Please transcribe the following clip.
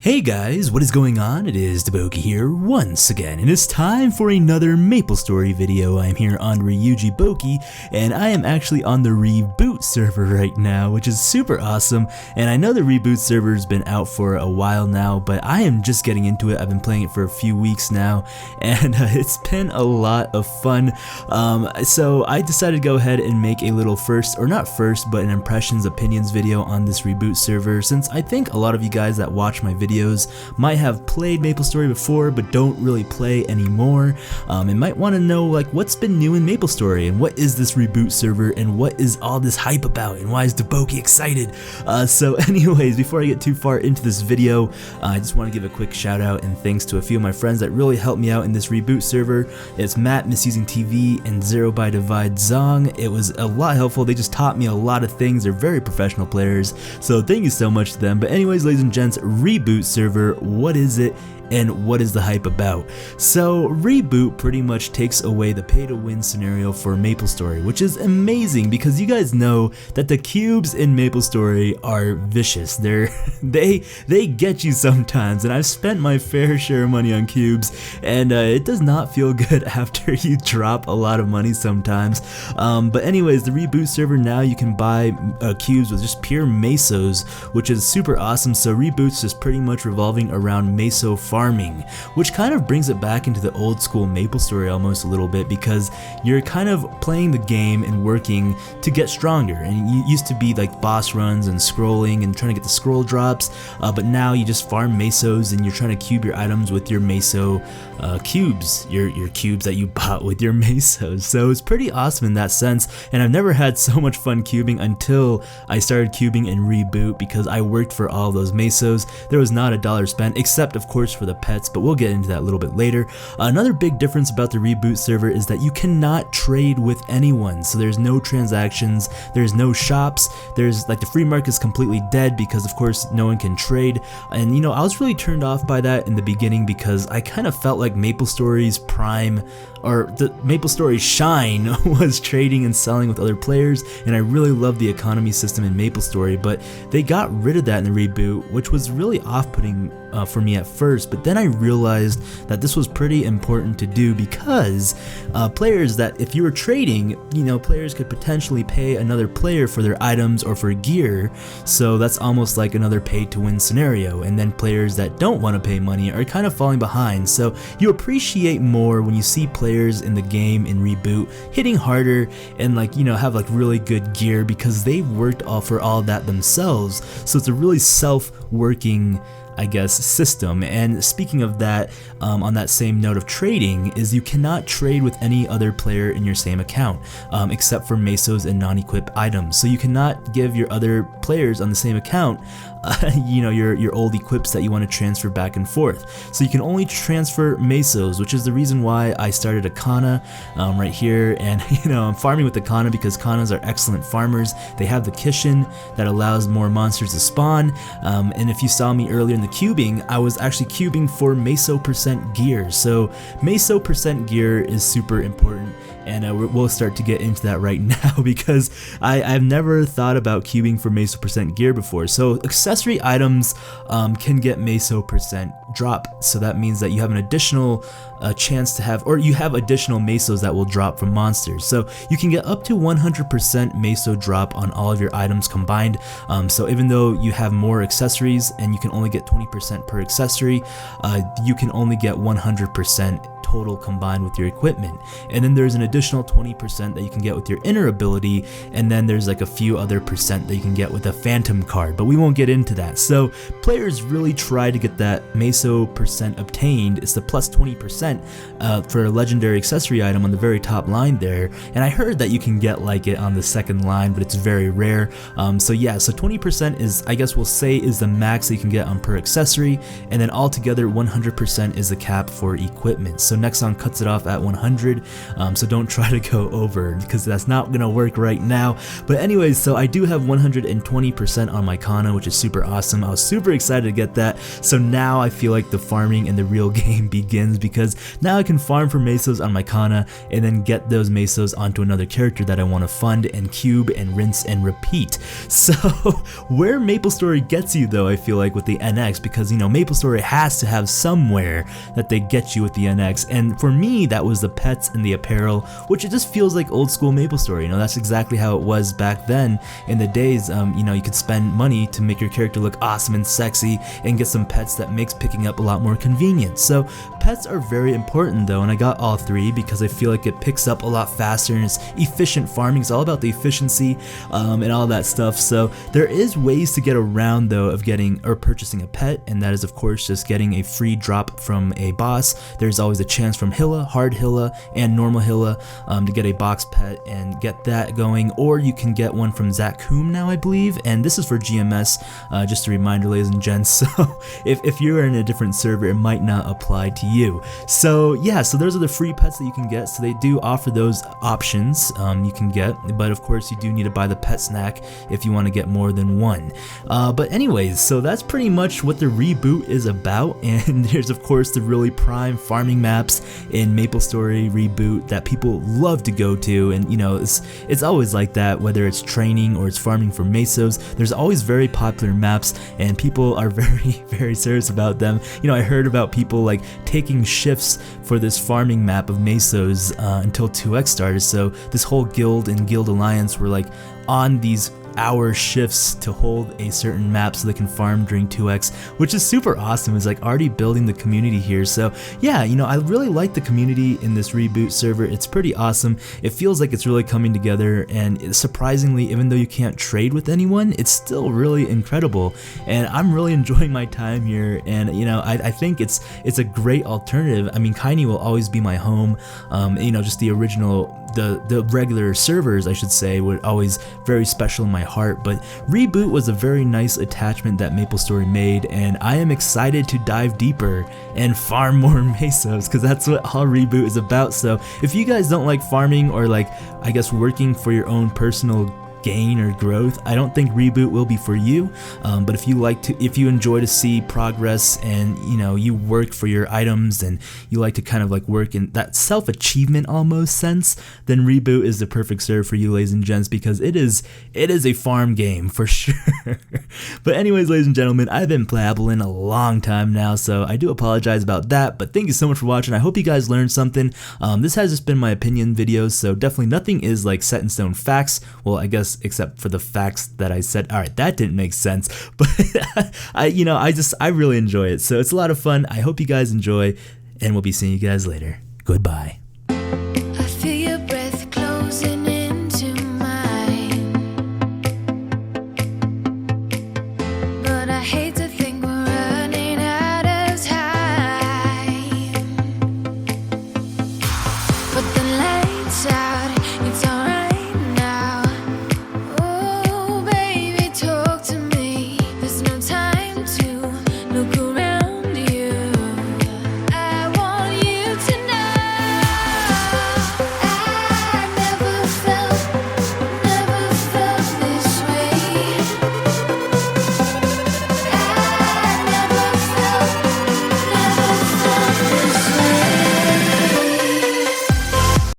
Hey guys, what is going on? It is DaBoki here once again, and it's time for another MapleStory video. I'm here on ReBoot, and I am actually on the ReBoot server right now, which is super awesome. And I know the ReBoot server has been out for a while now, but I am just getting into it. I've been playing it for a few weeks now, and it's been a lot of fun. So I decided to go ahead and make a little but an impressions opinions video on this ReBoot server, since I think a lot of you guys that watch my videos might have played MapleStory before but don't really play anymore, and might want to know like what's been new in MapleStory and what is this ReBoot server and what is all this hype about and why is DaBoki excited. So anyways, before I get too far into this video, I just want to give a quick shout out and thanks to a few of my friends that really helped me out in this ReBoot server. It's Matt, Misusing TV, and 0x Zong. It was a lot helpful. They just taught me a lot of things. They're very professional players, so thank you so much to them. But anyways, ladies and gents, ReBoot server, what is it and what is the hype about? So ReBoot pretty much takes away the pay to win scenario for MapleStory, which is amazing because you guys know that the cubes in MapleStory are vicious. They get you sometimes, and I've spent my fair share of money on cubes, and it does not feel good after you drop a lot of money sometimes. But anyways, the ReBoot server now you can buy cubes with just pure mesos, which is super awesome. So ReBoot's just pretty much revolving around meso farming, which kind of brings it back into the old school MapleStory almost a little bit, because you're kind of playing the game and working to get stronger. And you used to be like boss runs and scrolling and trying to get the scroll drops, but now you just farm mesos and you're trying to cube your items with your meso cubes, your cubes that you bought with your mesos. So it's pretty awesome in that sense, and I've never had so much fun cubing until I started cubing in ReBoot, because I worked for all those mesos. There was not a dollar spent, except of course for the pets, but we'll get into that a little bit later. Another big difference about the ReBoot server is that you cannot trade with anyone. So there's no transactions, there's no shops, there's like the free market is completely dead because of course no one can trade. And you know, I was really turned off by that in the beginning because I kind of felt like MapleStory's prime, or the MapleStory's shine, was trading and selling with other players, and I really loved the economy system in MapleStory, but they got rid of that in the ReBoot, which was really off-putting for me at first. But then I realized that this was pretty important to do, because players that, if you were trading, you know, players could potentially pay another player for their items or for gear, so that's almost like another pay to win scenario, and then players that don't want to pay money are kind of falling behind. So you appreciate more when you see players in the game in ReBoot hitting harder and like, you know, have like really good gear because they've worked for all that themselves. So it's a really self-working, I guess, system. And speaking of that, on that same note of trading, is you cannot trade with any other player in your same account, except for mesos and non-equipped items. So you cannot give your other players on the same account you know, your old equips that you want to transfer back and forth. So you can only transfer mesos, which is the reason why I started a Kana right here. And you know, I'm farming with the Kana because Kanas are excellent farmers. They have the Kishin that allows more monsters to spawn, and if you saw me earlier in the cubing, I was actually cubing for meso percent gear. So meso percent gear is super important, and we'll start to get into that right now because I've never thought about cubing for meso percent gear before. So accessory items can get meso percent drop, so that means that you have an additional chance to have, or you have additional mesos that will drop from monsters. So you can get up to 100% meso drop on all of your items combined. So even though you have more accessories and you can only get 20% per accessory, you can only get 100% total combined with your equipment. And then there's an additional 20% that you can get with your inner ability, and then there's like a few other percent that you can get with a phantom card, but we won't get into that. So players really try to get that meso percent obtained. It's the plus 20% for a legendary accessory item on the very top line there, and I heard that you can get like it on the second line, but it's very rare. So yeah, so 20% is, I guess we'll say, is the max that you can get on per accessory, and then altogether 100% is the cap for equipment. So Nexon cuts it off at 100, so don't try to go over because that's not gonna work right now. But anyways, so I do have 120% on my Kana, which is super awesome. I was super excited to get that, so now I feel feel like the farming and the real game begins, because now I can farm for mesos on my Kana and then get those mesos onto another character that I want to fund and cube and rinse and repeat. So where MapleStory gets you though, I feel like, with the NX, because MapleStory has to have somewhere that they get you with the NX, and for me that was the pets and the apparel, which it just feels like old school MapleStory. That's exactly how it was back then in the days. You could spend money to make your character look awesome and sexy and get some pets that makes picking up a lot more convenient. So pets are very important though, and I got all three because I feel like it picks up a lot faster and it's efficient farming. It's all about the efficiency and all that stuff. So there is ways to get around though of getting or purchasing a pet, and that is of course just getting a free drop from a boss. There's always a chance from Hilla, Hard Hilla, and Normal Hilla to get a box pet and get that going, or you can get one from Zakum now, I believe, and this is for GMS, just a reminder, ladies and gents. So if you're in a different server, it might not apply to you. So yeah, so those are the free pets that you can get. So they do offer those options you can get, but of course you do need to buy the pet snack if you want to get more than one. But anyways, so that's pretty much what the ReBoot is about, and there's of course the really prime farming maps in MapleStory ReBoot that people love to go to, and it's always like that, whether it's training or it's farming for mesos. There's always very popular maps and people are very serious about them. I heard about people like taking shifts for this farming map of mesos until 2x started. So this whole guild and guild alliance were like on these hour shifts to hold a certain map so they can farm during 2x, which is super awesome. It's like already building the community here. So yeah, I really like the community in this ReBoot server. It's pretty awesome. It feels like it's really coming together, and surprisingly, even though you can't trade with anyone, it's still really incredible, and I'm really enjoying my time here. And I think it's a great alternative. I mean, Kaini will always be my home. Just the original, the regular servers, I should say, were always very special in my heart, but ReBoot was a very nice attachment that MapleStory made, and I am excited to dive deeper and farm more mesos, because that's what all ReBoot is about. So if you guys don't like farming, or like, I guess, working for your own personal gain or growth, I don't think ReBoot will be for you. But if you enjoy to see progress, and you work for your items and you like to kind of like work in that self-achievement almost sense, then ReBoot is the perfect serve for you, ladies and gents, because it is a farm game for sure. But anyways, ladies and gentlemen, I've been blabbling a long time now, so I do apologize about that, but thank you so much for watching. I hope you guys learned something. This has just been my opinion videos, so definitely nothing is like set in stone facts. Well, I guess except for the facts that I said. Alright, that didn't make sense, but I really enjoy it, so it's a lot of fun. I hope you guys enjoy, and we'll be seeing you guys later. Goodbye.